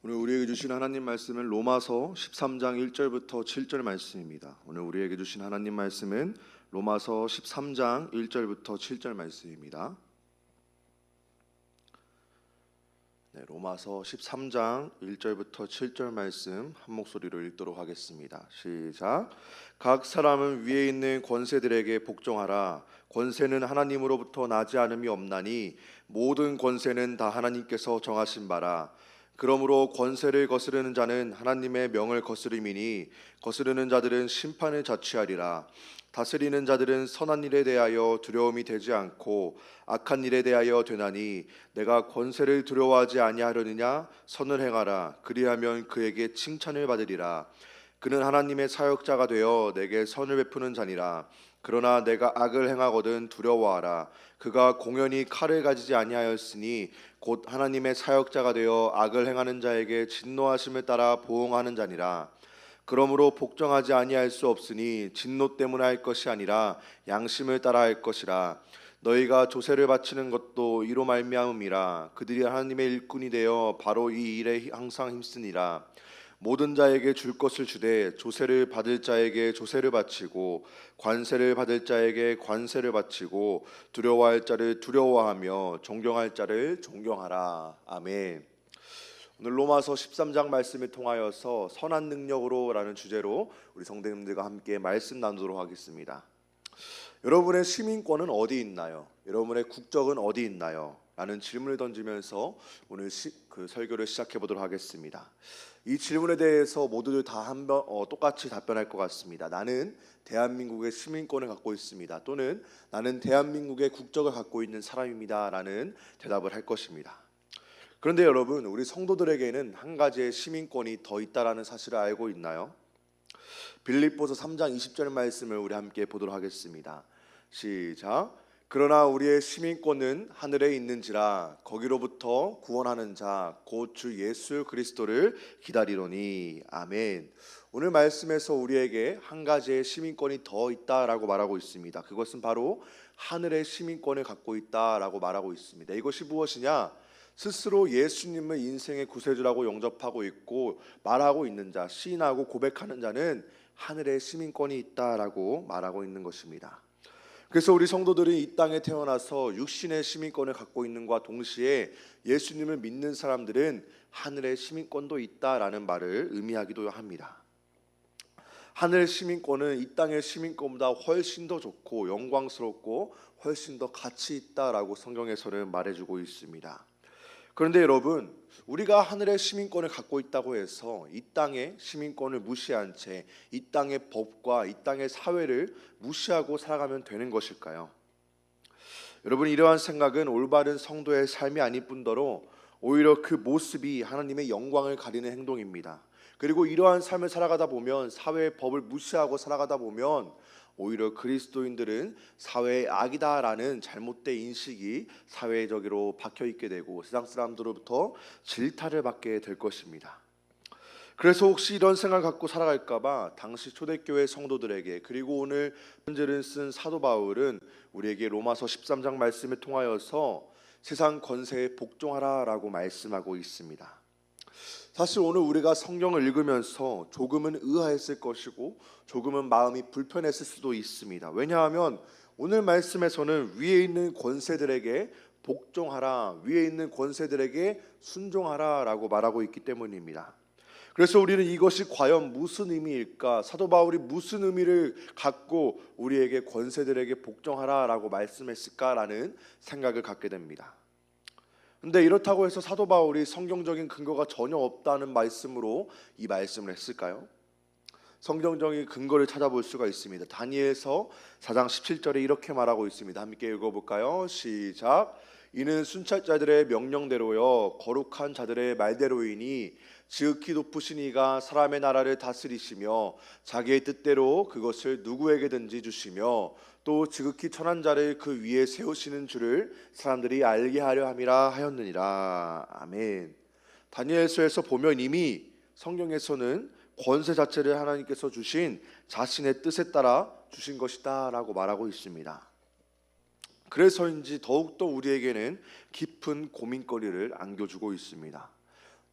오늘 우리에게 주신 하나님 말씀은 로마서 13장 1절부터 7절 말씀입니다. 오늘 우리에게 주신 하나님 말씀은 로마서 13장 1절부터 7절 말씀입니다. 로마서 13장 1절부터 7절 말씀 한 목소리로 읽도록 하겠습니다. 시작. 각 사람은 위에 있는 권세들에게 복종하라. 권세는 하나님으로부터 나지 않음이 없나니 모든 권세는 다 하나님께서 정하신 바라. 그러므로 권세를 거스르는 자는 하나님의 명을 거스름이니 거스르는 자들은 심판을 자취하리라. 다스리는 자들은 선한 일에 대하여 두려움이 되지 않고 악한 일에 대하여 되나니 내가 권세를 두려워하지 아니하려느냐. 선을 행하라. 그리하면 그에게 칭찬을 받으리라. 그는 하나님의 사역자가 되어 내게 선을 베푸는 자니라. 그러나 내가 악을 행하거든 두려워하라. 그가 공연히 칼을 가지지 아니하였으니 곧 하나님의 사역자가 되어 악을 행하는 자에게 진노하심을 따라 보응하는 자니라. 그러므로 복종하지 아니할 수 없으니 진노 때문에 할 것이 아니라 양심을 따라 할 것이라. 너희가 조세를 바치는 것도 이로 말미암음이라. 그들이 하나님의 일꾼이 되어 바로 이 일에 항상 힘쓰니라. 모든 자에게 줄 것을 주되 조세를 받을 자에게 조세를 바치고 관세를 받을 자에게 관세를 바치고 두려워할 자를 두려워하며 존경할 자를 존경하라. 아멘. 오늘 로마서 13장 말씀을 통하여서 선한 능력으로라는 주제로 우리 성도님들과 함께 말씀 나누도록 하겠습니다. 여러분의 시민권은 어디 있나요? 여러분의 국적은 어디 있나요? 라는 질문을 던지면서 오늘 설교를 시작해 보도록 하겠습니다. 이 질문에 대해서 모두들 다 똑같이 답변할 것 같습니다. 나는 대한민국의 시민권을 갖고 있습니다. 또는 나는 대한민국의 국적을 갖고 있는 사람입니다. 라는 대답을 할 것입니다. 그런데 여러분, 우리 성도들에게는 한 가지의 시민권이 더 있다라는 사실을 알고 있나요? 빌립보서 3장 20절 말씀을 우리 함께 보도록 하겠습니다. 시작. 그러나 우리의 시민권은 하늘에 있는지라 거기로부터 구원하는 자 곧 주 예수 그리스도를 기다리노니. 아멘. 오늘 말씀에서 우리에게 한 가지의 시민권이 더 있다라고 말하고 있습니다. 그것은 바로 하늘의 시민권을 갖고 있다라고 말하고 있습니다. 이것이 무엇이냐? 스스로 예수님을 인생의 구세주라고 영접하고 있고 말하고 있는 자, 시인하고 고백하는 자는 하늘의 시민권이 있다라고 말하고 있는 것입니다. 그래서 우리 성도들이 이 땅에 태어나서 육신의 시민권을 갖고 있는과 동시에 예수님을 믿는 사람들은 하늘의 시민권도 있다라는 말을 의미하기도 합니다. 하늘의 시민권은 이 땅의 시민권보다 훨씬 더 좋고 영광스럽고 훨씬 더 가치 있다라고 성경에서는 말해주고 있습니다. 그런데 여러분, 우리가 하늘의 시민권을 갖고 있다고 해서 이 땅의 시민권을 무시한 채 이 땅의 법과 이 땅의 사회를 무시하고 살아가면 되는 것일까요? 여러분, 이러한 생각은 올바른 성도의 삶이 아닐 뿐더러 오히려 그 모습이 하나님의 영광을 가리는 행동입니다. 그리고 이러한 삶을 살아가다 보면, 사회의 법을 무시하고 살아가다 보면 오히려 그리스도인들은 사회의 악이다라는 잘못된 인식이 사회적으로 박혀있게 되고 세상 사람들로부터 질타를 받게 될 것입니다. 그래서 혹시 이런 생각을 갖고 살아갈까봐 당시 초대교회 성도들에게, 그리고 오늘 편지를 쓴 사도 바울은 우리에게 로마서 13장 말씀을 통하여서 세상 권세에 복종하라라고 말씀하고 있습니다. 사실 오늘 우리가 성경을 읽으면서 조금은 의아했을 것이고 조금은 마음이 불편했을 수도 있습니다. 왜냐하면 오늘 말씀에서는 위에 있는 권세들에게 복종하라, 위에 있는 권세들에게 순종하라 라고 말하고 있기 때문입니다. 그래서 우리는 이것이 과연 무슨 의미일까? 사도 바울이 무슨 의미를 갖고 우리에게 권세들에게 복종하라 라고 말씀했을까라는 생각을 갖게 됩니다. 근데 이렇다고 해서 사도 바울이 성경적인 근거가 전혀 없다는 말씀으로 이 말씀을 했을까요? 성경적인 근거를 찾아볼 수가 있습니다. 다니엘서 4장 17절에 이렇게 말하고 있습니다. 함께 읽어볼까요? 시작. 이는 순찰자들의 명령대로요 거룩한 자들의 말대로이니 지극히 높으신 이가 사람의 나라를 다스리시며 자기의 뜻대로 그것을 누구에게든지 주시며 또 지극히 천한 자를 그 위에 세우시는 줄을 사람들이 알게 하려 함이라 하였느니라. 아멘. 다니엘서에서 보면 이미 성경에서는 권세 자체를 하나님께서 주신 자신의 뜻에 따라 주신 것이다 라고 말하고 있습니다. 그래서인지 더욱더 우리에게는 깊은 고민거리를 안겨주고 있습니다.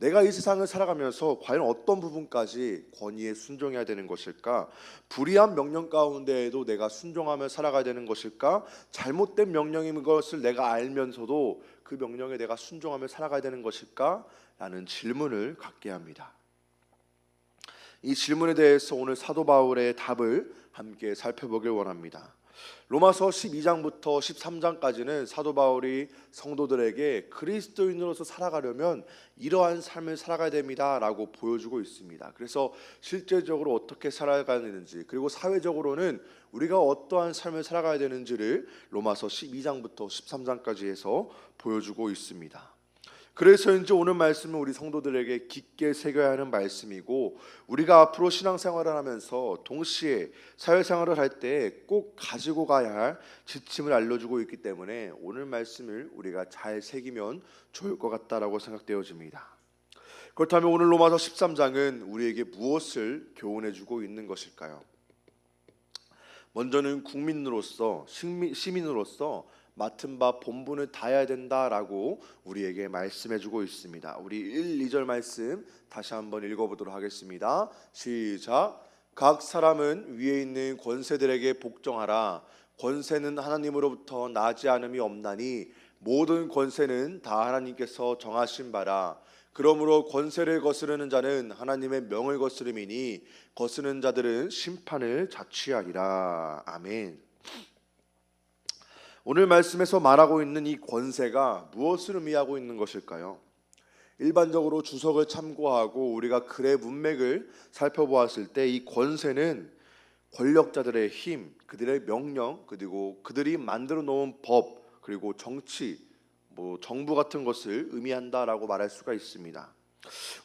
내가 이 세상을 살아가면서 과연 어떤 부분까지 권위에 순종해야 되는 것일까? 불의한 명령 가운데에도 내가 순종하며 살아가야 되는 것일까? 잘못된 명령인 것을 내가 알면서도 그 명령에 내가 순종하며 살아가야 되는 것일까? 라는 질문을 갖게 합니다. 이 질문에 대해서 오늘 사도 바울의 답을 함께 살펴보길 원합니다. 로마서 12장부터 13장까지는 사도 바울이 성도들에게 그리스도인으로서 살아가려면 이러한 삶을 살아가야 됩니다라고 보여주고 있습니다. 그래서 실제적으로 어떻게 살아가야 되는지, 그리고 사회적으로는 우리가 어떠한 삶을 살아가야 되는지를 로마서 12장부터 13장까지 해서 보여주고 있습니다. 그래서 이제 오늘 말씀은 우리 성도들에게 깊게 새겨야 하는 말씀이고, 우리가 앞으로 신앙생활을 하면서 동시에 사회생활을 할 때 꼭 가지고 가야 할 지침을 알려주고 있기 때문에 오늘 말씀을 우리가 잘 새기면 좋을 것 같다라고 생각되어집니다. 그렇다면 오늘 로마서 13장은 우리에게 무엇을 교훈해주고 있는 것일까요? 먼저는 국민으로서, 시민으로서 맡은 바 본분을 다해야 된다라고 우리에게 말씀해주고 있습니다. 우리 1, 2절 말씀 다시 한번 읽어보도록 하겠습니다. 시작. 각 사람은 위에 있는 권세들에게 복종하라. 권세는 하나님으로부터 나지 않음이 없나니 모든 권세는 다 하나님께서 정하신 바라. 그러므로 권세를 거스르는 자는 하나님의 명을 거스름이니 거스르는 자들은 심판을 자취하리라. 아멘. 오늘 말씀에서 말하고 있는 이 권세가 무엇을 의미하고 있는 것일까요? 일반적으로 주석을 참고하고 우리가 글의 문맥을 살펴보았을 때 이 권세는 권력자들의 힘, 그들의 명령, 그리고 그들이 만들어 놓은 법, 그리고 정치, 정부 같은 것을 의미한다라고 말할 수가 있습니다.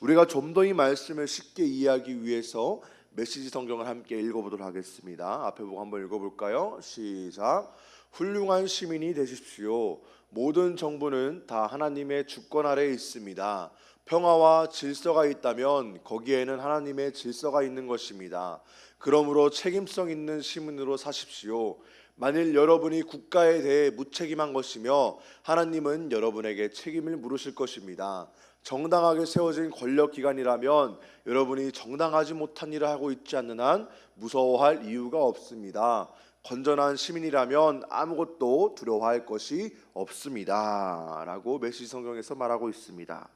우리가 좀 더 이 말씀을 쉽게 이해하기 위해서 메시지 성경을 함께 읽어보도록 하겠습니다. 앞에 보고 한번 읽어볼까요? 시작. 훌륭한 시민이 되십시오. 모든 정부는 다 하나님의 주권 아래에 있습니다. 평화와 질서가 있다면 거기에는 하나님의 질서가 있는 것입니다. 그러므로 책임성 있는 시민으로 사십시오. 만일 여러분이 국가에 대해 무책임한 것이며 하나님은 여러분에게 책임을 물으실 것입니다. 정당하게 세워진 권력기관이라면 여러분이 정당하지 못한 일을 하고 있지 않는 한 무서워할 이유가 없습니다. 건전한 시민이라면 아무것도 두려워할 것이 없습니다 라고 메시지 성경에서 말하고 있습니다.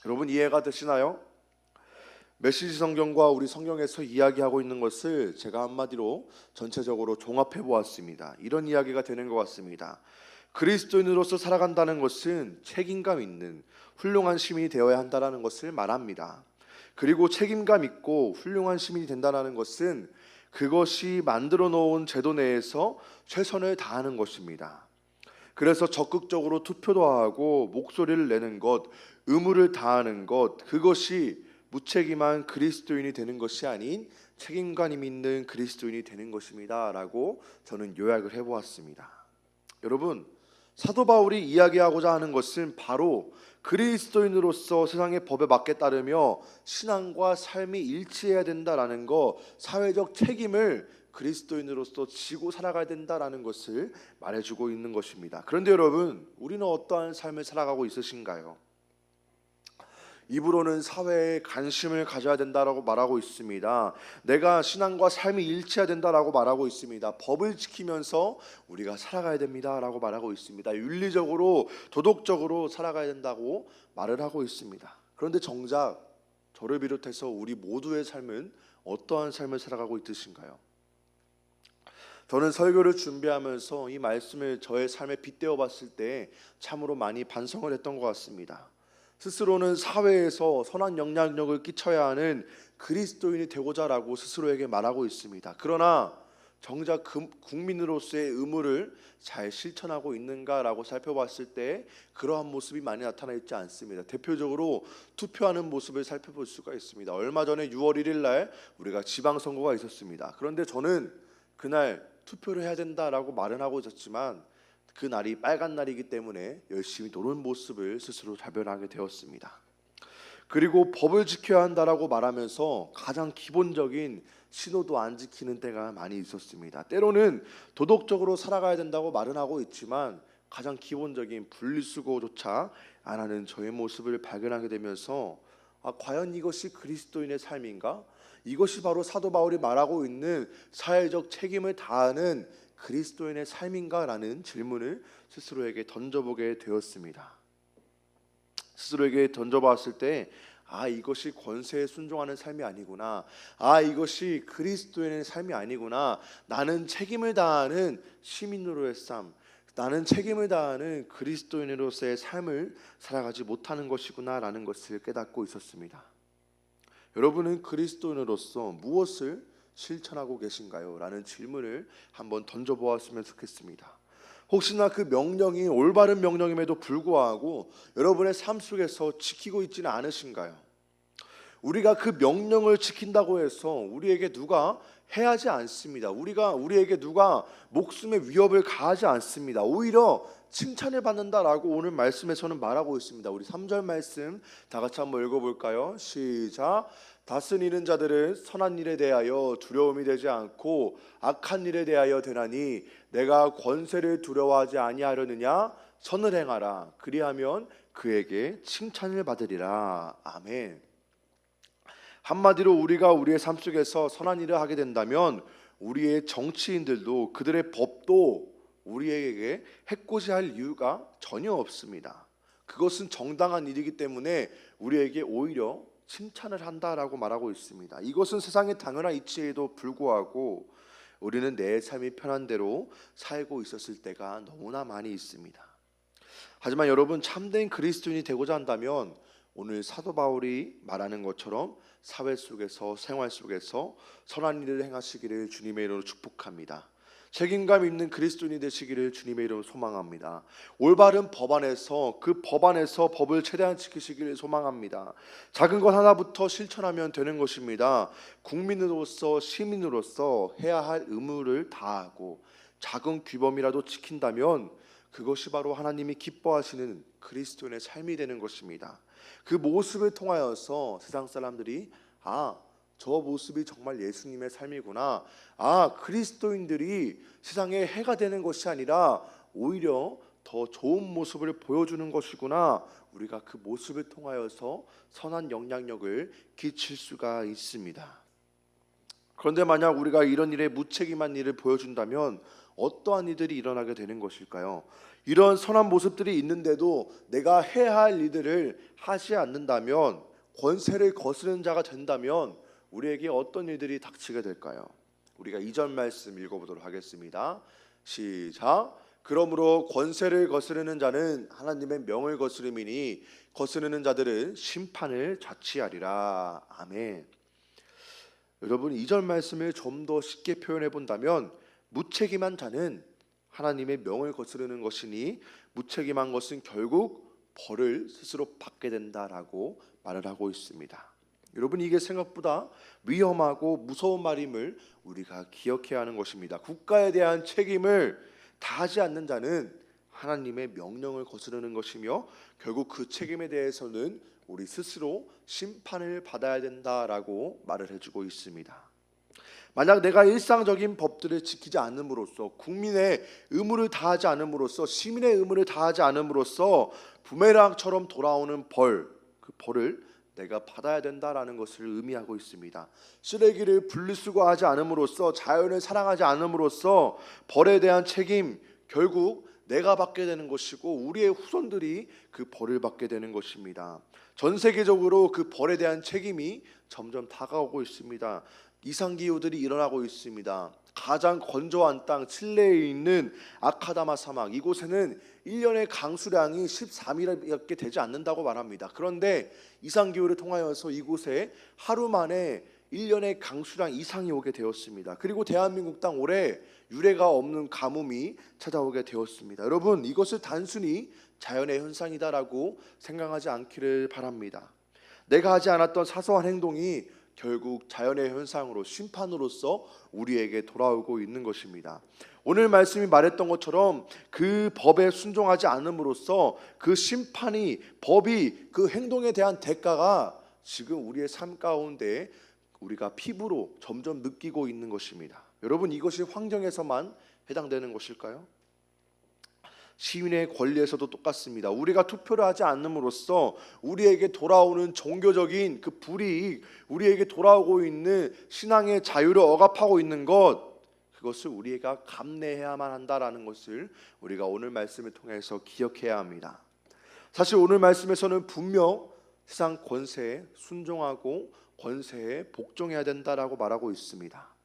여러분 이해가 되시나요? 메시지 성경과 우리 성경에서 이야기하고 있는 것을 제가 한마디로 전체적으로 종합해 보았습니다. 이런 이야기가 되는 것 같습니다. 그리스도인으로서 살아간다는 것은 책임감 있는 훌륭한 시민이 되어야 한다는 것을 말합니다. 그리고 책임감 있고 훌륭한 시민이 된다는 것은 그것이 만들어 놓은 제도 내에서 최선을 다하는 것입니다. 그래서 적극적으로 투표도 하고 목소리를 내는 것, 의무를 다하는 것, 그것이 무책임한 그리스도인이 되는 것이 아닌 책임감 있는 그리스도인이 되는 것입니다 라고 저는 요약을 해보았습니다. 여러분, 사도 바울이 이야기하고자 하는 것은 바로 그리스도인으로서 세상의 법에 맞게 따르며 신앙과 삶이 일치해야 된다라는 것, 사회적 책임을 그리스도인으로서 지고 살아가야 된다라는 것을 말해주고 있는 것입니다. 그런데 여러분, 우리는 어떠한 삶을 살아가고 있으신가요? 입으로는 사회에 관심을 가져야 된다라고 말하고 있습니다. 내가 신앙과 삶이 일치해야 된다라고 말하고 있습니다. 법을 지키면서 우리가 살아가야 됩니다라고 말하고 있습니다. 윤리적으로 도덕적으로 살아가야 된다고 말을 하고 있습니다. 그런데 정작 저를 비롯해서 우리 모두의 삶은 어떠한 삶을 살아가고 있으신가요? 저는 설교를 준비하면서 이 말씀을 저의 삶에 빗대어 봤을 때 참으로 많이 반성을 했던 것 같습니다. 스스로는 사회에서 선한 영향력을 끼쳐야 하는 그리스도인이 되고자라고 스스로에게 말하고 있습니다. 그러나 정작 국민으로서의 의무를 잘 실천하고 있는가라고 살펴봤을 때 그러한 모습이 많이 나타나 있지 않습니다. 대표적으로 투표하는 모습을 살펴볼 수가 있습니다. 얼마 전에 6월 1일 날 우리가 지방선거가 있었습니다. 그런데 저는 그날 투표를 해야 된다라고 말은 하고 있었지만 그 날이 빨간 날이기 때문에 열심히 노는 모습을 스스로 발견하게 되었습니다. 그리고 법을 지켜야 한다라고 말하면서 가장 기본적인 신호도 안 지키는 때가 많이 있었습니다. 때로는 도덕적으로 살아가야 된다고 말은 하고 있지만 가장 기본적인 분리수거조차 안 하는 저의 모습을 발견하게 되면서 과연 이것이 그리스도인의 삶인가? 이것이 바로 사도 바울이 말하고 있는 사회적 책임을 다하는 그리스도인의 삶인가라는 질문을 스스로에게 던져보게 되었습니다. 스스로에게 던져봤을 때 이것이 권세에 순종하는 삶이 아니구나. 이것이 그리스도인의 삶이 아니구나. 나는 책임을 다하는 시민으로의 삶, 나는 책임을 다하는 그리스도인으로서의 삶을 살아가지 못하는 것이구나라는 것을 깨닫고 있었습니다. 여러분은 그리스도인으로서 무엇을 실천하고 계신가요? 라는 질문을 한번 던져보았으면 좋겠습니다. 혹시나 그 명령이 올바른 명령임에도 불구하고 여러분의 삶 속에서 지키고 있지는 않으신가요? 우리가 그 명령을 지킨다고 해서 우리에게 누가 해하지 않습니다. 우리에게 누가 목숨의 위협을 가하지 않습니다. 오히려 칭찬을 받는다라고 오늘 말씀에서는 말하고 있습니다. 우리 3절 말씀 다 같이 한번 읽어볼까요? 시작. 다스리는 자들은 선한 일에 대하여 두려움이 되지 않고 악한 일에 대하여 되나니 내가 권세를 두려워하지 아니하려느냐? 선을 행하라. 그리하면 그에게 칭찬을 받으리라. 아멘. 한마디로 우리가 우리의 삶 속에서 선한 일을 하게 된다면 우리의 정치인들도 그들의 법도 우리에게 해코지할 이유가 전혀 없습니다. 그것은 정당한 일이기 때문에 우리에게 오히려 칭찬을 한다라고 말하고 있습니다. 이것은 세상의 당연한 이치에도 불구하고 우리는 내 삶이 편한 대로 살고 있었을 때가 너무나 많이 있습니다. 하지만 여러분, 참된 그리스도인이 되고자 한다면 오늘 사도 바울이 말하는 것처럼 사회 속에서, 생활 속에서 선한 일을 행하시기를 주님의 이름으로 축복합니다. 책임감 있는 그리스도인이 되시기를 주님의 이름으로 소망합니다. 올바른 법 안에서 그 법 안에서 법을 최대한 지키시기를 소망합니다. 작은 것 하나부터 실천하면 되는 것입니다. 국민으로서, 시민으로서 해야 할 의무를 다하고 작은 규범이라도 지킨다면 그것이 바로 하나님이 기뻐하시는 그리스도인의 삶이 되는 것입니다. 그 모습을 통하여서 세상 사람들이 저 모습이 정말 예수님의 삶이구나. 그리스도인들이 세상에 해가 되는 것이 아니라 오히려 더 좋은 모습을 보여주는 것이구나. 우리가 그 모습을 통하여서 선한 영향력을 끼칠 수가 있습니다. 그런데 만약 우리가 이런 일에 무책임한 일을 보여준다면 어떠한 일들이 일어나게 되는 것일까요? 이런 선한 모습들이 있는데도 내가 해야 할 일들을 하지 않는다면, 권세를 거스르는 자가 된다면 우리에게 어떤 일들이 닥치게 될까요? 우리가 2절 말씀 읽어보도록 하겠습니다. 시작. 그러므로 권세를 거스르는 자는 하나님의 명을 거스름이니 거스르는 자들은 심판을 자취하리라. 아멘. 여러분, 2절 말씀을 좀 더 쉽게 표현해 본다면 무책임한 자는 하나님의 명을 거스르는 것이니 무책임한 것은 결국 벌을 스스로 받게 된다라고 말을 하고 있습니다. 여러분, 이게 생각보다 위험하고 무서운 말임을 우리가 기억해야 하는 것입니다. 국가에 대한 책임을 다하지 않는 자는 하나님의 명령을 거스르는 것이며 결국 그 책임에 대해서는 우리 스스로 심판을 받아야 된다라고 말을 해주고 있습니다. 만약 내가 일상적인 법들을 지키지 않음으로써, 국민의 의무를 다하지 않음으로써, 시민의 의무를 다하지 않음으로써 부메랑처럼 돌아오는 벌, 그 벌을 내가 받아야 된다라는 것을 의미하고 있습니다. 쓰레기를 분리수거하지 않음으로써, 자연을 사랑하지 않음으로써 벌에 대한 책임, 결국 내가 받게 되는 것이고 우리의 후손들이 그 벌을 받게 되는 것입니다. 전 세계적으로 그 벌에 대한 책임이 점점 다가오고 있습니다. 이상기후들이 일어나고 있습니다. 가장 건조한 땅 칠레에 있는 아카다마 사막, 이곳에는 1년의 강수량이 13일밖에 되지 않는다고 말합니다. 그런데 이상기후를 통하여서 이곳에 하루 만에 1년의 강수량 이상이 오게 되었습니다. 그리고 대한민국 땅 올해 유례가 없는 가뭄이 찾아오게 되었습니다. 여러분, 이것을 단순히 자연의 현상이다라고 생각하지 않기를 바랍니다. 내가 하지 않았던 사소한 행동이 결국 자연의 현상으로, 심판으로서 우리에게 돌아오고 있는 것입니다. 오늘 말씀이 말했던 것처럼 그 법에 순종하지 않음으로써 그 심판이, 법이, 그 행동에 대한 대가가 지금 우리의 삶 가운데 우리가 피부로 점점 느끼고 있는 것입니다. 여러분, 이것이 환경에서만 해당되는 것일까요? 시민의 권리에서도 똑같습니다. 우리가 투표를 하지 않음으로써 우리에게 돌아오는 종교적인 그 불이익, 우리에게 돌아오고 있는 신앙의 자유를 억압하고 있는 것, 그것을 우리가 감내해야만 한다라는 것을 우리가 오늘 말씀을 통해서 기억해야 합니다. 사실 오늘 말씀에서는 분명 세상 권세에 순종하고 권세에 복종해야 된다라고 말하고 있습니다.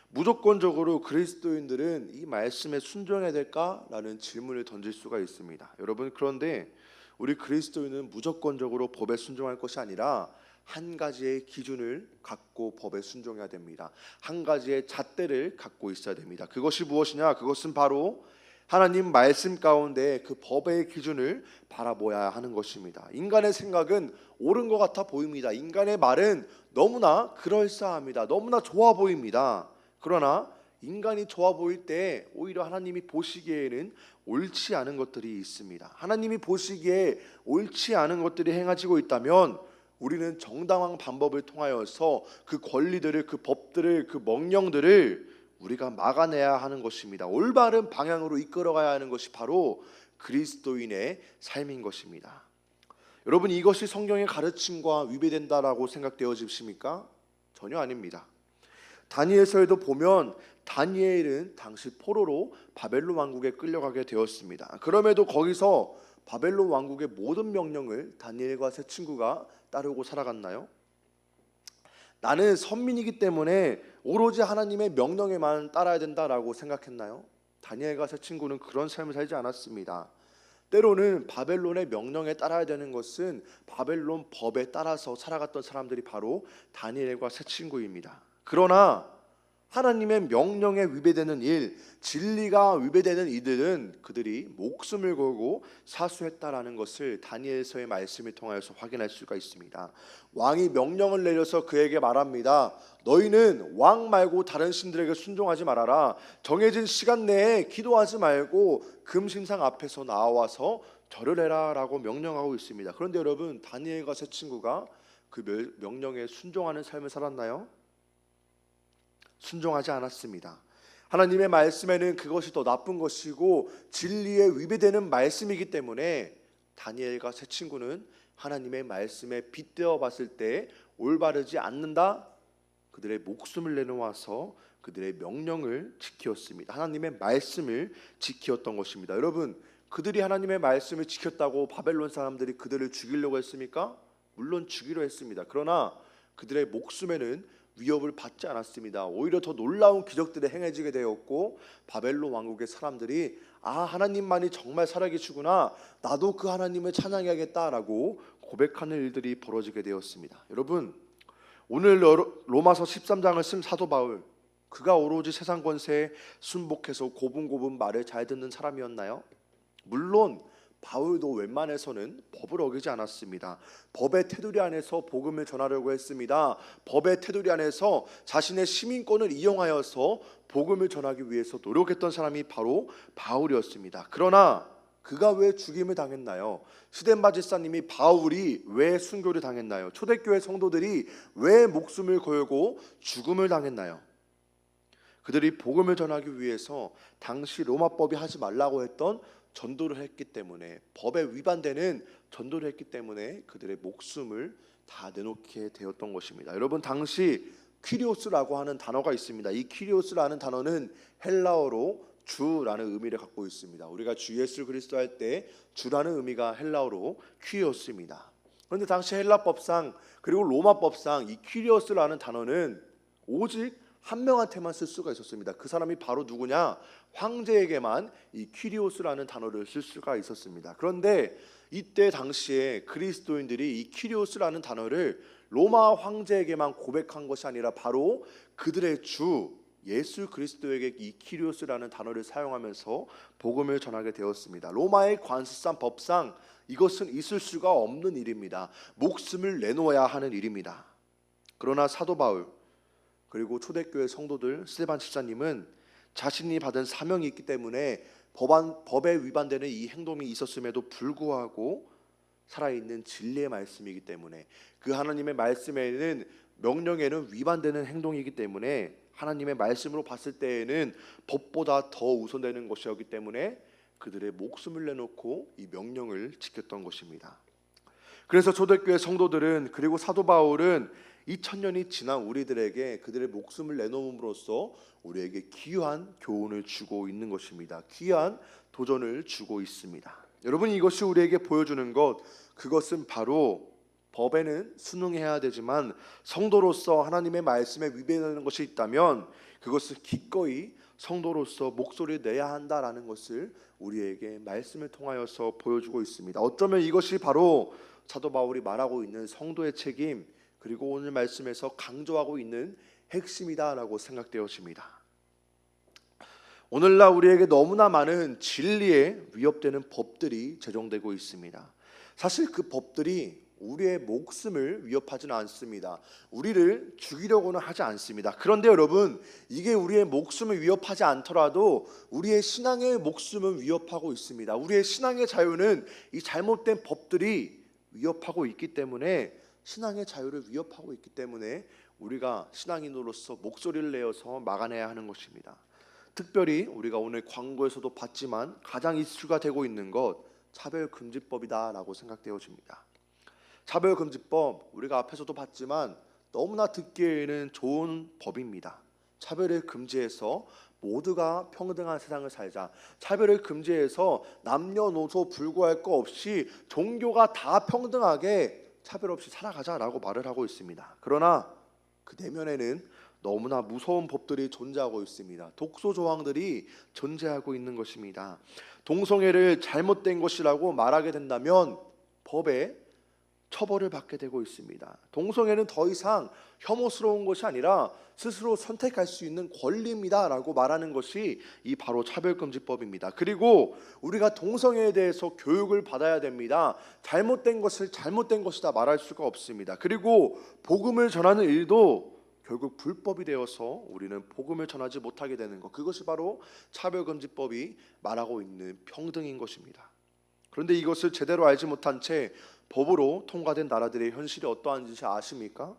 무조건적으로 그리스도인들은 이 말씀에 순종해야 될까라는 질문을 던질 수가 있습니다. 여러분, 그런데 우리 그리스도인은 무조건적으로 법에 순종할 것이 아니라 한 가지의 기준을 갖고 법에 순종해야 됩니다. 한 가지의 잣대를 갖고 있어야 됩니다. 그것이 무엇이냐? 그것은 바로 하나님 말씀 가운데 그 법의 기준을 바라보아야 하는 것입니다. 인간의 생각은 옳은 것 같아 보입니다. 인간의 말은 너무나 그럴싸합니다. 너무나 좋아 보입니다. 그러나 인간이 좋아 보일 때 오히려 하나님이 보시기에는 옳지 않은 것들이 있습니다. 하나님이 보시기에 옳지 않은 것들이 행해지고 있다면 우리는 정당한 방법을 통하여서 그 권리들을, 그 법들을, 그 명령들을 우리가 막아내야 하는 것입니다. 올바른 방향으로 이끌어가야 하는 것이 바로 그리스도인의 삶인 것입니다. 여러분, 이것이 성경의 가르침과 위배된다라고 생각되어지십니까? 전혀 아닙니다. 다니엘서에도 보면 다니엘은 당시 포로로 바벨론 왕국에 끌려가게 되었습니다. 그럼에도 거기서 바벨론 왕국의 모든 명령을 다니엘과 세 친구가 따르고 살아갔나요? 나는 선민이기 때문에 오로지 하나님의 명령에만 따라야 된다라고 생각했나요? 다니엘과 세 친구는 그런 삶을 살지 않았습니다. 때로는 바벨론의 명령에 따라야 되는 것은 바벨론 법에 따라서 살아갔던 사람들이 바로 다니엘과 세 친구입니다. 그러나 하나님의 명령에 위배되는 일, 진리가 위배되는 이들은 그들이 목숨을 걸고 사수했다라는 것을 다니엘서의 말씀을 통하여서 확인할 수가 있습니다. 왕이 명령을 내려서 그에게 말합니다. 너희는 왕 말고 다른 신들에게 순종하지 말아라. 정해진 시간 내에 기도하지 말고 금신상 앞에서 나와서 절을 해라 라고 명령하고 있습니다. 그런데 여러분, 다니엘과 세 친구가 그 명령에 순종하는 삶을 살았나요? 순종하지 않았습니다. 하나님의 말씀에는 그것이 더 나쁜 것이고 진리에 위배되는 말씀이기 때문에 다니엘과 세 친구는 하나님의 말씀에 빗대어 봤을 때 올바르지 않는다, 그들의 목숨을 내놓아서 그들의 명령을 지켰습니다. 하나님의 말씀을 지켰던 것입니다. 여러분, 그들이 하나님의 말씀을 지켰다고 바벨론 사람들이 그들을 죽이려고 했습니까? 물론 죽이려 했습니다. 그러나 그들의 목숨에는 위협을 받지 않았습니다. 오히려 더 놀라운 기적들이 행해지게 되었고 바벨론 왕국의 사람들이 하나님만이 정말 살아계시구나, 나도 그 하나님을 찬양해야겠다라고 고백하는 일들이 벌어지게 되었습니다. 여러분, 오늘 로마서 13장을 쓴 사도 바울, 그가 오로지 세상 권세에 순복해서 고분고분 말을 잘 듣는 사람이었나요? 물론 바울도 웬만해서는 법을 어기지 않았습니다. 법의 테두리 안에서 복음을 전하려고 했습니다. 법의 테두리 안에서 자신의 시민권을 이용하여서 복음을 전하기 위해서 노력했던 사람이 바로 바울이었습니다. 그러나 그가 왜 죽임을 당했나요? 스덴바 집사님이 바울이 왜 순교를 당했나요? 초대교회 성도들이 왜 목숨을 걸고 죽음을 당했나요? 그들이 복음을 전하기 위해서 당시 로마법이 하지 말라고 했던 전도를 했기 때문에, 법에 위반되는 전도를 했기 때문에 그들의 목숨을 다 내놓게 되었던 것입니다. 여러분, 당시 퀴리오스라고 하는 단어가 있습니다. 이 퀴리오스라는 단어는 헬라어로 주라는 의미를 갖고 있습니다. 우리가 주 예수 그리스도 할 때 주라는 의미가 헬라어로 퀴리오스입니다. 그런데 당시 헬라법상 그리고 로마법상 이 퀴리오스라는 단어는 오직 한 명한테만 쓸 수가 있었습니다. 그 사람이 바로 누구냐? 황제에게만 이 퀴리오스라는 단어를 쓸 수가 있었습니다. 그런데 이때 당시에 그리스도인들이 이 퀴리오스라는 단어를 로마 황제에게만 고백한 것이 아니라 바로 그들의 주 예수 그리스도에게 이 퀴리오스라는 단어를 사용하면서 복음을 전하게 되었습니다. 로마의 관습상 법상 이것은 있을 수가 없는 일입니다. 목숨을 내놓아야 하는 일입니다. 그러나 사도 바울 그리고 초대교회 성도들, 스데반 집사님은 자신이 받은 사명이 있기 때문에 법에 위반되는 이 행동이 있었음에도 불구하고 살아있는 진리의 말씀이기 때문에, 그 하나님의 말씀에는 명령에는 위반되는 행동이기 때문에 하나님의 말씀으로 봤을 때에는 법보다 더 우선되는 것이었기 때문에 그들의 목숨을 내놓고 이 명령을 지켰던 것입니다. 그래서 초대교회 성도들은, 그리고 사도 바울은 2000년이 지난 우리들에게 그들의 목숨을 내놓음으로써 우리에게 귀한 교훈을 주고 있는 것입니다. 귀한 도전을 주고 있습니다. 여러분, 이것이 우리에게 보여주는 것, 그것은 바로 법에는 순응해야 되지만 성도로서 하나님의 말씀에 위배되는 것이 있다면 그것을 기꺼이 성도로서 목소리를 내야 한다라는 것을 우리에게 말씀을 통하여서 보여주고 있습니다. 어쩌면 이것이 바로 사도 바울이 말하고 있는 성도의 책임, 그리고 오늘 말씀에서 강조하고 있는 핵심이다라고 생각되어집니다. 오늘날 우리에게 너무나 많은 진리에 위협되는 법들이 제정되고 있습니다. 사실 그 법들이 우리의 목숨을 위협하지는 않습니다. 우리를 죽이려고는 하지 않습니다. 그런데 여러분, 이게 우리의 목숨을 위협하지 않더라도 우리의 신앙의 목숨은 위협하고 있습니다. 우리의 신앙의 자유는 이 잘못된 법들이 위협하고 있기 때문에, 신앙의 자유를 위협하고 있기 때문에 우리가 신앙인으로서 목소리를 내어서 막아내야 하는 것입니다. 특별히 우리가 오늘 광고에서도 봤지만 가장 이슈가 되고 있는 것, 차별금지법이다라고 생각되어집니다. 차별금지법, 우리가 앞에서도 봤지만 너무나 듣기에는 좋은 법입니다. 차별을 금지해서 모두가 평등한 세상을 살자, 차별을 금지해서 남녀노소 불구할 것 없이 종교가 다 평등하게 차별 없이 살아가자라고 말을 하고 있습니다. 그러나 그 내면에는 너무나 무서운 법들이 존재하고 있습니다. 독소 조항들이 존재하고 있는 것입니다. 동성애를 잘못된 것이라고 말하게 된다면 법에 처벌을 받게 되고 있습니다. 동성애는 더 이상 혐오스러운 것이 아니라 스스로 선택할 수 있는 권리입니다라고 말하는 것이 이 바로 차별금지법입니다. 그리고 우리가 동성애에 대해서 교육을 받아야 됩니다. 잘못된 것을 잘못된 것이다 말할 수가 없습니다. 그리고 복음을 전하는 일도 결국 불법이 되어서 우리는 복음을 전하지 못하게 되는 것, 그것이 바로 차별금지법이 말하고 있는 평등인 것입니다. 그런데 이것을 제대로 알지 못한 채 법으로 통과된 나라들의 현실이 어떠한지 아십니까?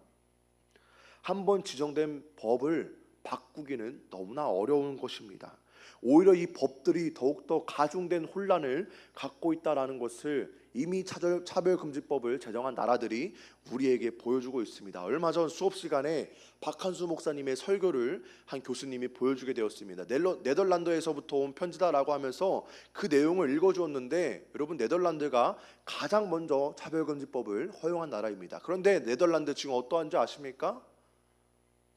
한번 지정된 법을 바꾸기는 너무나 어려운 것입니다. 오히려 이 법들이 더욱더 가중된 혼란을 갖고 있다는 것을 이미 차별금지법을 제정한 나라들이 우리에게 보여주고 있습니다. 얼마 전 수업 시간에 박한수 목사님의 설교를 한 교수님이 보여주게 되었습니다. 네덜란드에서부터 온 편지다라고 하면서 그 내용을 읽어주었는데, 여러분, 네덜란드가 가장 먼저 차별금지법을 허용한 나라입니다. 그런데 네덜란드 지금 어떠한지 아십니까?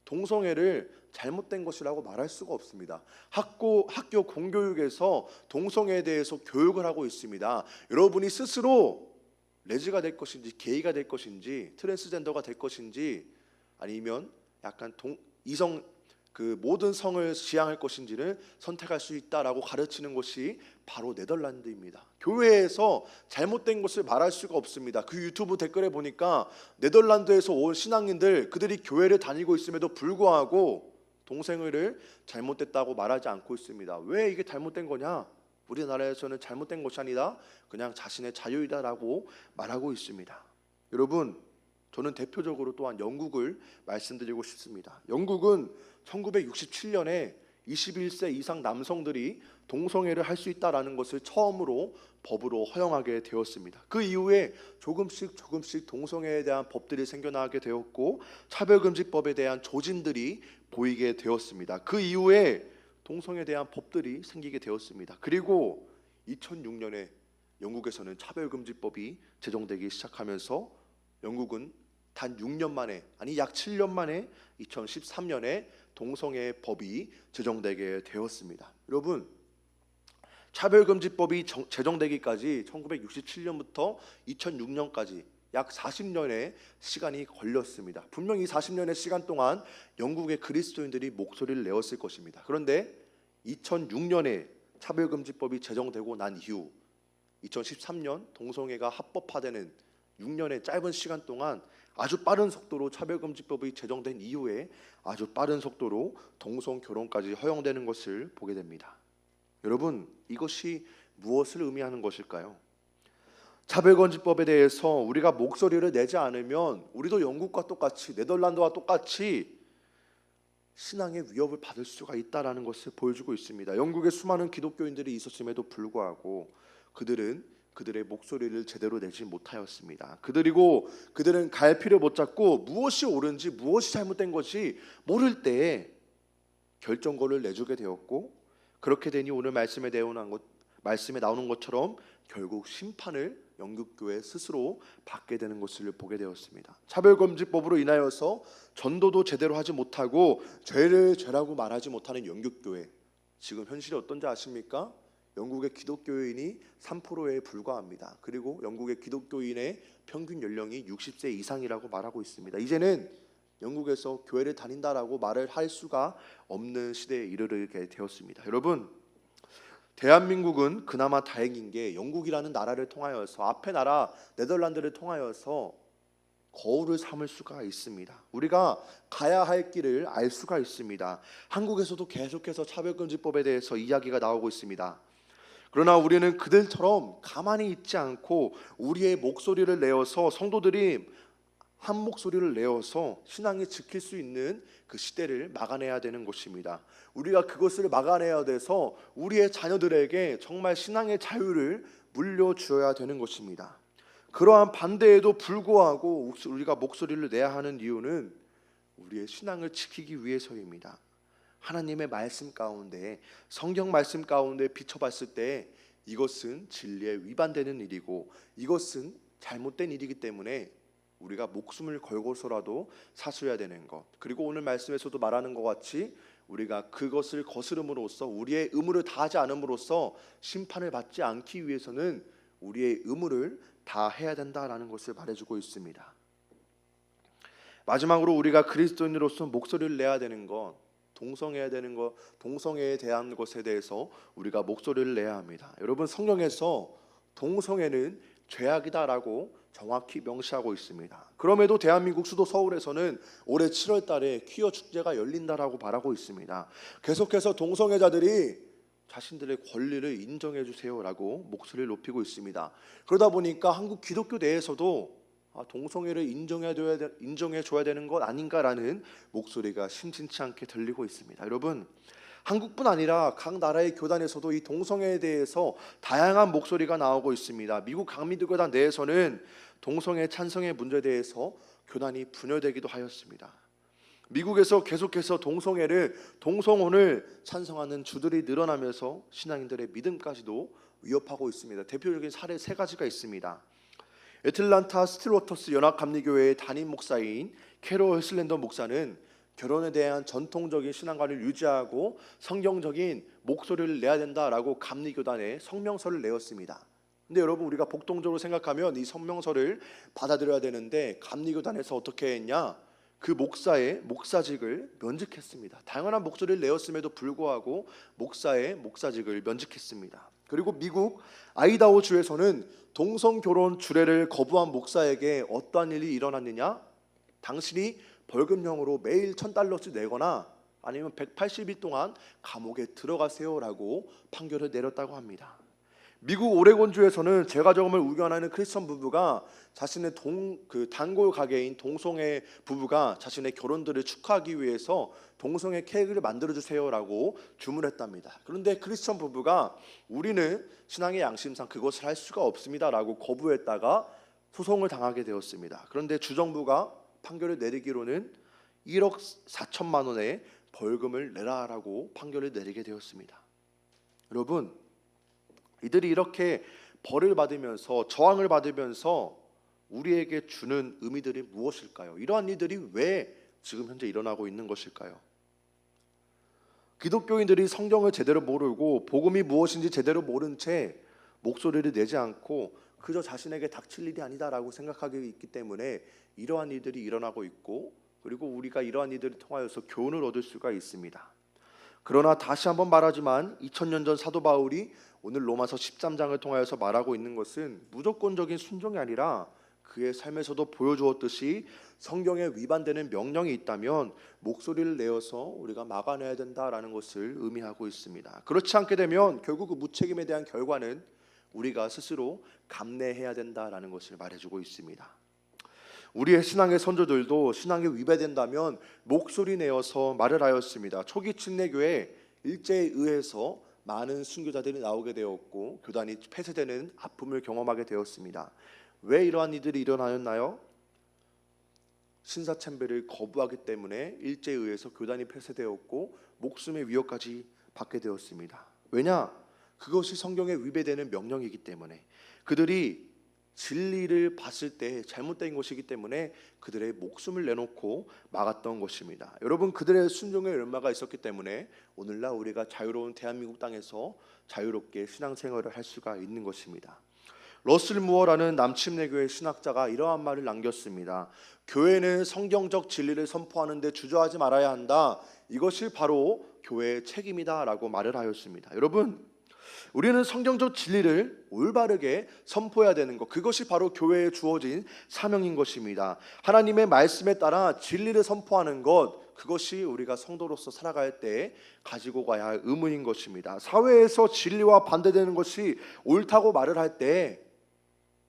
동성애를 잘못된 것이라고 말할 수가 없습니다. 학교 공교육에서 동성애에 대해서 교육을 하고 있습니다. 여러분이 스스로 레즈가 될 것인지, 게이가 될 것인지, 트랜스젠더가 될 것인지, 아니면 약간 이성, 모든 성을 지향할 것인지를 선택할 수 있다라고 가르치는 것이 바로 네덜란드입니다. 교회에서 잘못된 것을 말할 수가 없습니다. 그 유튜브 댓글에 보니까 네덜란드에서 온 신앙인들, 그들이 교회를 다니고 있음에도 불구하고 동성애를 잘못됐다고 말하지 않고 있습니다. 왜 이게 잘못된 거냐? 우리나라에서는 잘못된 것이 아니라 그냥 자신의 자유이다라고 말하고 있습니다. 여러분, 저는 대표적으로 또한 영국을 말씀드리고 싶습니다. 영국은 1967년에 21세 이상 남성들이 동성애를 할 수 있다라는 것을 처음으로 법으로 허용하게 되었습니다. 그 이후에 조금씩 동성애에 대한 법들이 생겨나게 되었고, 차별금지법에 대한 조짐들이 보이게 되었습니다. 그 이후에 동성애에 대한 법들이 생기게 되었습니다. 그리고 2006년에 영국에서는 차별금지법이 제정되기 시작하면서 영국은 단 6년 만에, 아니 약 7년 만에 2013년에 동성애 법이 제정되게 되었습니다. 여러분, 차별금지법이 제정되기까지 1967년부터 2006년까지 약 40년의 시간이 걸렸습니다. 분명히 40년의 시간 동안 영국의 그리스도인들이 목소리를 내었을 것입니다. 그런데 2006년에 차별금지법이 제정되고 난 이후 2013년 동성애가 합법화되는 6년의 짧은 시간 동안 아주 빠른 속도로 차별금지법이 제정된 이후에 아주 빠른 속도로 동성결혼까지 허용되는 것을 보게 됩니다. 여러분, 이것이 무엇을 의미하는 것일까요? 차별금지법에 대해서 우리가 목소리를 내지 않으면 우리도 영국과 똑같이, 네덜란드와 똑같이 신앙의 위협을 받을 수가 있다라는 것을 보여주고 있습니다. 영국에 수많은 기독교인들이 있었음에도 불구하고 그들의 목소리를 제대로 내지 못하였습니다. 그들은 갈피를 못 잡고 무엇이 옳은지 무엇이 잘못된 것이 모를 때에 결정권을 내주게 되었고, 그렇게 되니 오늘 말씀에 나오는 것처럼 결국 심판을 영국교회 스스로 받게 되는 것을 보게 되었습니다. 차별금지법으로 인하여서 전도도 제대로 하지 못하고 죄를 죄라고 말하지 못하는 영국교회, 지금 현실이 어떤지 아십니까? 영국의 기독교인이 3%에 불과합니다. 그리고 영국의 기독교인의 평균 연령이 60세 이상이라고 말하고 있습니다. 이제는 영국에서 교회를 다닌다라고 말을 할 수가 없는 시대에 이르게 되었습니다. 여러분, 대한민국은 그나마 다행인 게 영국이라는 나라를 통하여서, 앞의 나라 네덜란드를 통하여서 거울을 삼을 수가 있습니다. 우리가 가야 할 길을 알 수가 있습니다. 한국에서도 계속해서 차별금지법에 대해서 이야기가 나오고 있습니다. 그러나 우리는 그들처럼 가만히 있지 않고 우리의 목소리를 내어서, 성도들이 한 목소리를 내어서 신앙이 지킬 수 있는 그 시대를 막아내야 되는 것입니다. 우리가 그것을 막아내야 돼서 우리의 자녀들에게 정말 신앙의 자유를 물려주어야 되는 것입니다. 그러한 반대에도 불구하고 우리가 목소리를 내야 하는 이유는 우리의 신앙을 지키기 위해서입니다. 하나님의 말씀 가운데, 성경 말씀 가운데 비춰봤을 때 이것은 진리에 위반되는 일이고 이것은 잘못된 일이기 때문에 우리가 목숨을 걸고서라도 사수해야 되는 것, 그리고 오늘 말씀에서도 말하는 것 같이 우리가 그것을 거스름으로써, 우리의 의무를 다하지 않음으로써 심판을 받지 않기 위해서는 우리의 의무를 다해야 된다라는 것을 말해주고 있습니다. 마지막으로 우리가 그리스도인으로서 목소리를 내야 되는 것, 동성애에 대한 것에 대해서 우리가 목소리를 내야 합니다. 여러분, 성경에서 동성애는 죄악이다라고 정확히 명시하고 있습니다. 그럼에도 대한민국 수도 서울에서는 올해 7월 달에 퀴어 축제가 열린다라고 말하고 있습니다. 계속해서 동성애자들이 자신들의 권리를 인정해 주세요라고 목소리를 높이고 있습니다. 그러다 보니까 한국 기독교 내에서도 동성애를 인정해 줘야 되는 것 아닌가라는 목소리가 심심치 않게 들리고 있습니다. 여러분, 한국뿐 아니라 각 나라의 교단에서도 이 동성애에 대해서 다양한 목소리가 나오고 있습니다. 미국 강미교단 내에서는 동성애 찬성의 문제에 대해서 교단이 분열되기도 하였습니다. 미국에서 계속해서 동성혼을 찬성하는 주들이 늘어나면서 신앙인들의 믿음까지도 위협하고 있습니다. 대표적인 사례 3가지가 있습니다. 애틀란타 스틸워터스 연합감리교회의 담임 목사인 캐롤 슬렌더 목사는 결혼에 대한 전통적인 신앙관을 유지하고 성경적인 목소리를 내야 된다라고 감리교단에 성명서를 내었습니다. 근데 여러분, 우리가 복동적으로 생각하면 이 성명서를 받아들여야 되는데 감리교단에서 어떻게 했냐? 그 목사의 목사직을 면직했습니다. 당연한 목소리를 내었음에도 불구하고 목사의 목사직을 면직했습니다. 그리고 미국 아이다호 주에서는 동성 결혼 주례를 거부한 목사에게 어떠한 일이 일어났느냐? 당신이 벌금형으로 매일 $1,000씩 내거나 아니면 180일 동안 감옥에 들어가세요라고 판결을 내렸다고 합니다. 미국 오레곤주에서는 재가정을 우겨하는 크리스천 부부가 자신의 단골 가게인 동성애 부부가 자신의 결혼들을 축하하기 위해서 동성애 케이크를 만들어주세요라고 주문했답니다. 그런데 크리스천 부부가 우리는 신앙의 양심상 그것을 할 수가 없습니다라고 거부했다가 소송을 당하게 되었습니다. 그런데 주정부가 판결을 내리기로는 1억 4천만 원의 벌금을 내라라고 판결을 내리게 되었습니다. 여러분, 이들이 이렇게 벌을 받으면서 저항을 받으면서 우리에게 주는 의미들이 무엇일까요? 이러한 일들이 왜 지금 현재 일어나고 있는 것일까요? 기독교인들이 성경을 제대로 모르고 복음이 무엇인지 제대로 모른 채 목소리를 내지 않고 그저 자신에게 닥칠 일이 아니다라고 생각하기 있기 때문에 이러한 일들이 일어나고 있고, 그리고 우리가 이러한 일들을 통하여서 교훈을 얻을 수가 있습니다. 그러나 다시 한번 말하지만 2000년 전 사도 바울이 오늘 로마서 13장을 통하여서 말하고 있는 것은 무조건적인 순종이 아니라 그의 삶에서도 보여주었듯이 성경에 위반되는 명령이 있다면 목소리를 내어서 우리가 막아내야 된다라는 것을 의미하고 있습니다. 그렇지 않게 되면 결국 그 무책임에 대한 결과는 우리가 스스로 감내해야 된다라는 것을 말해주고 있습니다. 우리의 신앙의 선조들도 신앙에 위배된다면 목소리 내어서 말을 하였습니다. 초기 침례교회 일제에 의해서 많은 순교자들이 나오게 되었고 교단이 폐쇄되는 아픔을 경험하게 되었습니다. 왜 이러한 일들이 일어나였나요? 신사참배를 거부하기 때문에 일제에 의해서 교단이 폐쇄되었고 목숨의 위협까지 받게 되었습니다. 왜냐? 그것이 성경에 위배되는 명령이기 때문에, 그들이 진리를 봤을 때 잘못된 것이기 때문에 그들의 목숨을 내놓고 막았던 것입니다. 여러분, 그들의 순종의 얼마가 있었기 때문에 오늘날 우리가 자유로운 대한민국 땅에서 자유롭게 신앙생활을 할 수가 있는 것입니다. 러슬 무어라는 남침례교회 신학자가 이러한 말을 남겼습니다. 교회는 성경적 진리를 선포하는데 주저하지 말아야 한다. 이것이 바로 교회의 책임이다 라고 말을 하였습니다. 여러분, 우리는 성경적 진리를 올바르게 선포해야 되는 것, 그것이 바로 교회에 주어진 사명인 것입니다. 하나님의 말씀에 따라 진리를 선포하는 것, 그것이 우리가 성도로서 살아갈 때 가지고 가야 할 의무인 것입니다. 사회에서 진리와 반대되는 것이 옳다고 말을 할 때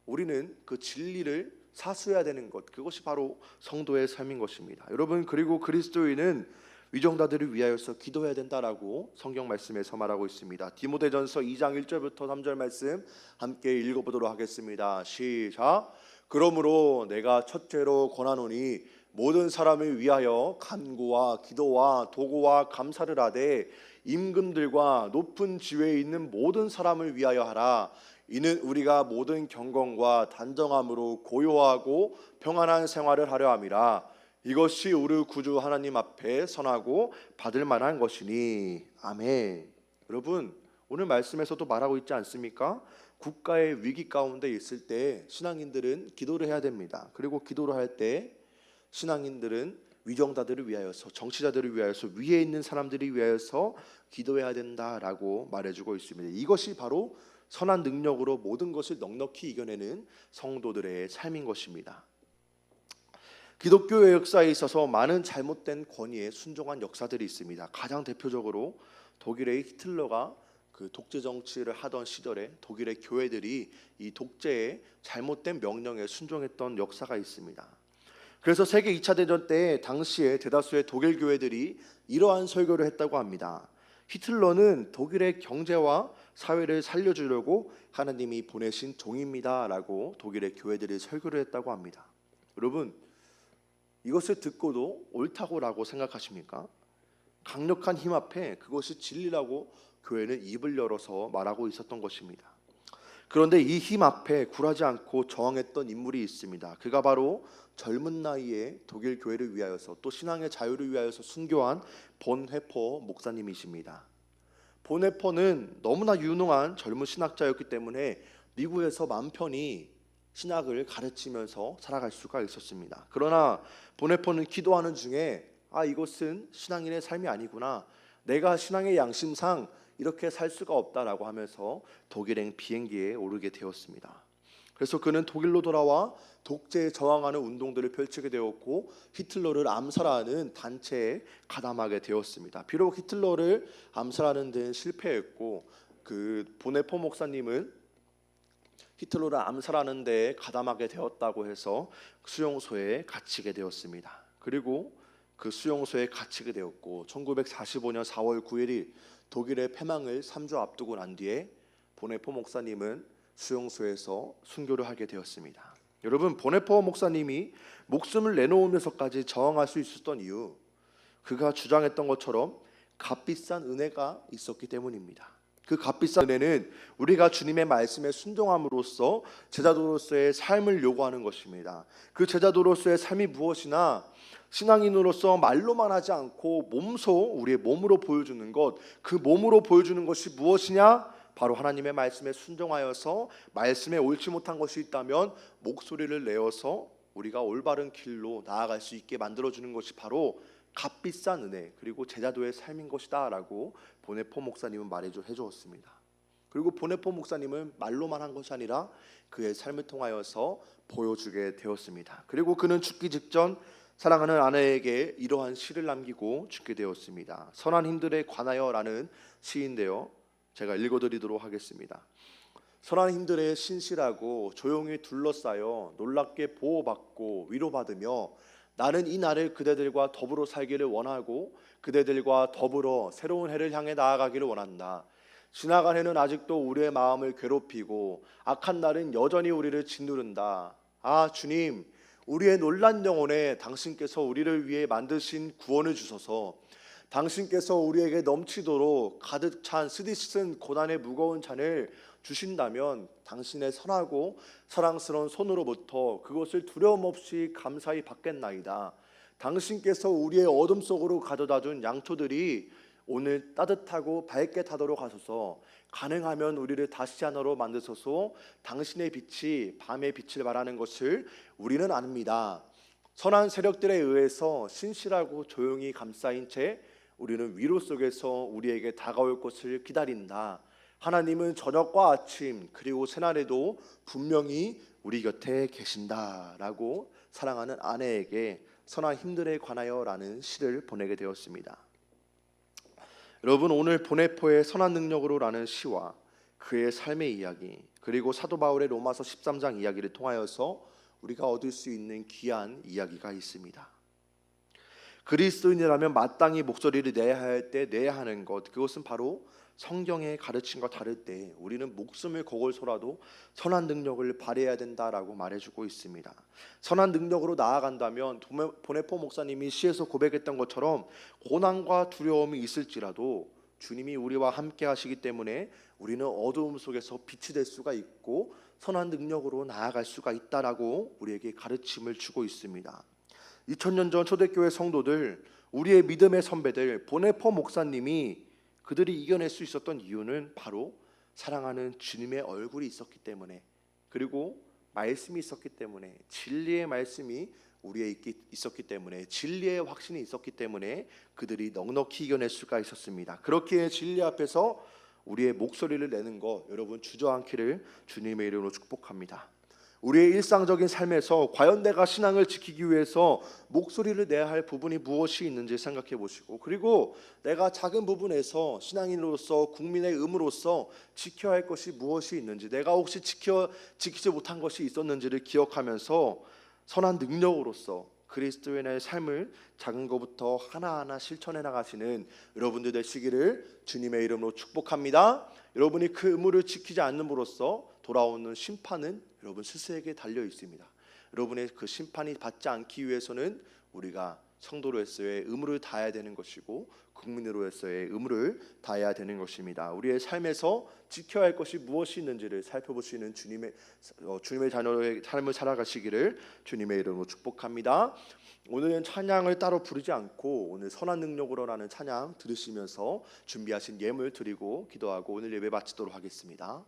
우리는 그 진리를 사수해야 되는 것, 그것이 바로 성도의 삶인 것입니다. 여러분, 그리고 그리스도인은 위정자들을 위하여서 기도해야 된다라고 성경 말씀에서 말하고 있습니다. 디모데전서 2장 1절부터 3절 말씀 함께 읽어보도록 하겠습니다. 시작. 그러므로 내가 첫째로 권하노니 모든 사람을 위하여 간구와 기도와 도구와 감사를 하되 임금들과 높은 지위에 있는 모든 사람을 위하여 하라. 이는 우리가 모든 경건과 단정함으로 고요하고 평안한 생활을 하려 함이라. 이것이 우리 구주 하나님 앞에 선하고 받을 만한 것이니. 아멘. 여러분, 오늘 말씀에서도 말하고 있지 않습니까? 국가의 위기 가운데 있을 때 신앙인들은 기도를 해야 됩니다. 그리고 기도를 할 때 신앙인들은 위정자들을 위하여서, 정치자들을 위하여서, 위에 있는 사람들을 위하여서 기도해야 된다라고 말해주고 있습니다. 이것이 바로 선한 능력으로 모든 것을 넉넉히 이겨내는 성도들의 삶인 것입니다. 기독교의 역사에 있어서 많은 잘못된 권위에 순종한 역사들이 있습니다. 가장 대표적으로 독일의 히틀러가 그 독재 정치를 하던 시절에 독일의 교회들이 이 독재의 잘못된 명령에 순종했던 역사가 있습니다. 그래서 세계 2차 대전 때 당시에 대다수의 독일 교회들이 이러한 설교를 했다고 합니다. 히틀러는 독일의 경제와 사회를 살려주려고 하나님이 보내신 종입니다 라고 독일의 교회들이 설교를 했다고 합니다. 여러분, 이것을 듣고도 옳다고라고 생각하십니까? 강력한 힘 앞에 그것이 진리라고 교회는 입을 열어서 말하고 있었던 것입니다. 그런데 이 힘 앞에 굴하지 않고 저항했던 인물이 있습니다. 그가 바로 젊은 나이에 독일 교회를 위하여서 또 신앙의 자유를 위하여서 순교한 본회퍼 목사님이십니다. 본회퍼는 너무나 유능한 젊은 신학자였기 때문에 미국에서 마음 편히 신학을 가르치면서 살아갈 수가 있었습니다. 그러나 본회퍼는 기도하는 중에 이것은 신앙인의 삶이 아니구나, 내가 신앙의 양심상 이렇게 살 수가 없다라고 하면서 독일행 비행기에 오르게 되었습니다. 그래서 그는 독일로 돌아와 독재에 저항하는 운동들을 펼치게 되었고 히틀러를 암살하는 단체에 가담하게 되었습니다. 비록 히틀러를 암살하는 데는 실패했고 그 보네포 목사님은 히틀러를 암살하는 데에 가담하게 되었다고 해서 수용소에 갇히게 되었습니다. 그리고 그 수용소에 갇히게 되었고 1945년 4월 9일이 독일의 패망을 3주 앞두고 난 뒤에 보네포 목사님은 수용소에서 순교를 하게 되었습니다. 여러분, 보네포 목사님이 목숨을 내놓으면서까지 저항할 수 있었던 이유, 그가 주장했던 것처럼 값비싼 은혜가 있었기 때문입니다. 그 값비싼 은혜는 우리가 주님의 말씀에 순종함으로써 제자도로서의 삶을 요구하는 것입니다. 그 제자도로서의 삶이 무엇이나 신앙인으로서 말로만 하지 않고 몸소 우리의 몸으로 보여주는 것, 그 몸으로 보여주는 것이 무엇이냐? 바로 하나님의 말씀에 순종하여서 말씀에 옳지 못한 것이 있다면 목소리를 내어서 우리가 올바른 길로 나아갈 수 있게 만들어주는 것이 바로 값비싼 은혜, 그리고 제자도의 삶인 것이다 라고 보네포 목사님은 해주었습니다. 그리고 보네포 목사님은 말로만 한 것이 아니라 그의 삶을 통하여서 보여주게 되었습니다. 그리고 그는 죽기 직전 사랑하는 아내에게 이러한 시를 남기고 죽게 되었습니다. 선한 힘들에 관하여 라는 시인데요, 제가 읽어드리도록 하겠습니다. 선한 힘들에 신실하고 조용히 둘러싸여 놀랍게 보호받고 위로받으며 나는 이 날을 그대들과 더불어 살기를 원하고 그대들과 더불어 새로운 해를 향해 나아가기를 원한다. 지나간 해는 아직도 우리의 마음을 괴롭히고 악한 날은 여전히 우리를 짓누른다. 아 주님, 우리의 놀란 영혼에 당신께서 우리를 위해 만드신 구원을 주소서. 당신께서 우리에게 넘치도록 가득 찬 스디슨 고난의 무거운 잔을 주신다면 당신의 선하고 사랑스러운 손으로부터 그것을 두려움 없이 감사히 받겠나이다. 당신께서 우리의 어둠 속으로 가져다 준 양초들이 오늘 따뜻하고 밝게 타도록 하소서. 가능하면 우리를 다시 하나로 만드소서. 당신의 빛이 밤의 빛을 말하는 것을 우리는 압니다. 선한 세력들에 의해서 신실하고 조용히 감싸인 채 우리는 위로 속에서 우리에게 다가올 것을 기다린다. 하나님은 저녁과 아침 그리고 새날에도 분명히 우리 곁에 계신다라고 사랑하는 아내에게 선한 힘들에 관하여라는 시를 보내게 되었습니다. 여러분, 오늘 보네포의 선한 능력으로라는 시와 그의 삶의 이야기, 그리고 사도 바울의 로마서 13장 이야기를 통하여서 우리가 얻을 수 있는 귀한 이야기가 있습니다. 그리스도인이라면 마땅히 목소리를 내야 할 때 내야 하는 것, 그것은 바로 성경의 가르침과 다를 때 우리는 목숨을 걸고서라도 선한 능력을 발휘해야 된다라고 말해주고 있습니다. 선한 능력으로 나아간다면 보네포 목사님이 시에서 고백했던 것처럼 고난과 두려움이 있을지라도 주님이 우리와 함께 하시기 때문에 우리는 어두움 속에서 빛이 될 수가 있고 선한 능력으로 나아갈 수가 있다라고 우리에게 가르침을 주고 있습니다. 2000년 전 초대교회 성도들, 우리의 믿음의 선배들 보네포 목사님이 그들이 이겨낼 수 있었던 이유는 바로 사랑하는 주님의 얼굴이 있었기 때문에, 그리고 말씀이 있었기 때문에, 진리의 말씀이 우리에 있었기 때문에, 진리의 확신이 있었기 때문에 그들이 넉넉히 이겨낼 수가 있었습니다. 그렇기에 진리 앞에서 우리의 목소리를 내는 것 여러분 주저앉기를 주님의 이름으로 축복합니다. 우리의 일상적인 삶에서 과연 내가 신앙을 지키기 위해서 목소리를 내야 할 부분이 무엇이 있는지 생각해 보시고, 그리고 내가 작은 부분에서 신앙인으로서 국민의 의무로서 지켜야 할 것이 무엇이 있는지, 내가 혹시 지키지 못한 것이 있었는지를 기억하면서 선한 능력으로서 그리스도인의 삶을 작은 것부터 하나하나 실천해 나가시는 여러분들 되시기를 주님의 이름으로 축복합니다. 여러분이 그 의무를 지키지 않음으로써 돌아오는 심판은 여러분 스스로에게 달려 있습니다. 여러분의 그 심판이 받지 않기 위해서는 우리가 성도로서의 의무를 다해야 되는 것이고 국민으로서의 의무를 다해야 되는 것입니다. 우리의 삶에서 지켜야 할 것이 무엇이 있는지를 살펴보시는 주님의 자녀의 삶을 살아가시기를 주님의 이름으로 축복합니다. 오늘은 찬양을 따로 부르지 않고 오늘 선한 능력으로라는 찬양 들으시면서 준비하신 예물 드리고 기도하고 오늘 예배 마치도록 하겠습니다.